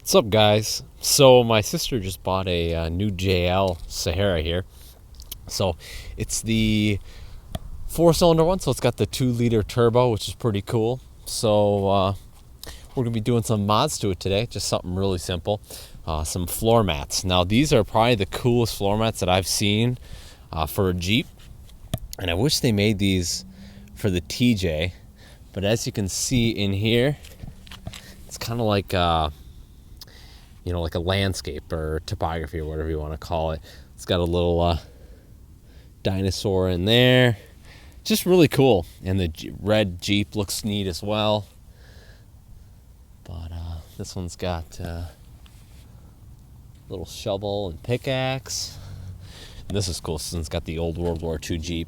What's up, guys? So my sister just bought a new JL Sahara here. So it's the 4-cylinder one, so it's got the 2-liter turbo, which is pretty cool. So we're gonna be doing some mods to it today, just something really simple. Some floor mats. Now these are probably the coolest floor mats that I've seen for a Jeep, and I wish they made these for the TJ. But as you can see in here, it's kind of like like a landscape or topography or whatever you want to call it. It's got a little dinosaur in there. Just really cool. And the red Jeep looks neat as well. But this one's got a little shovel and pickaxe. And this is cool since it's got the old World War II Jeep,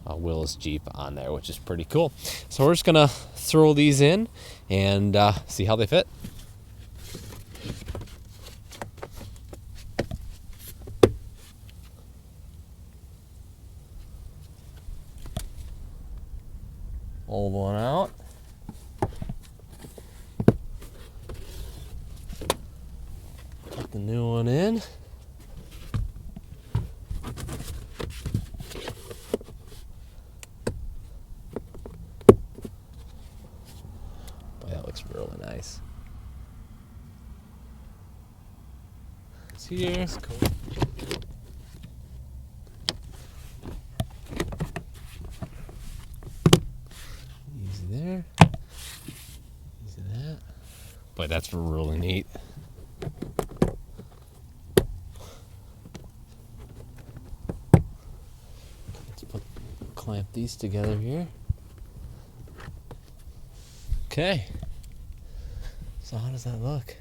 Willis Jeep on there, which is pretty cool. So we're just gonna throw these in and see how they fit. Old one out. Put the new one in. Boy, that looks really nice. It's here. It's cool. There. Easy that. Boy, that's really neat. Let's clamp these together here. Okay. So how does that look?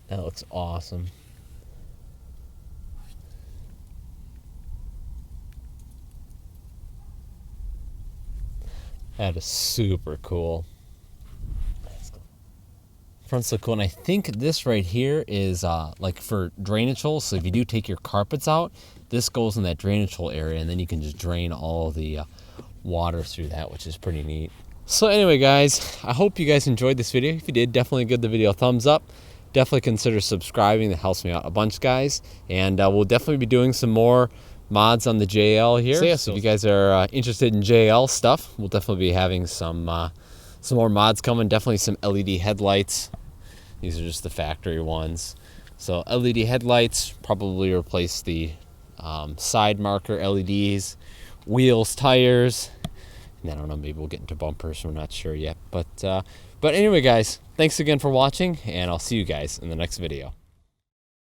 That looks awesome. That is super cool. Front's so cool, and I think this right here is like for drainage holes. So if you do take your carpets out, this goes in that drainage hole area, and then you can just drain all the water through that, which is pretty neat. So anyway, guys, I hope you guys enjoyed this video. If you did, definitely give the video a thumbs up. Definitely consider subscribing. That helps me out a bunch, guys. And we'll definitely be doing some more mods on the JL here. So yeah, so if you guys are interested in JL stuff, we'll definitely be having some more mods coming. Definitely some LED headlights. These are just the factory ones. So LED headlights, probably replace the side marker LEDs, wheels, tires, and I don't know, maybe we'll get into bumpers. We're not sure yet. But anyway, guys, thanks again for watching, and I'll see you guys in the next video.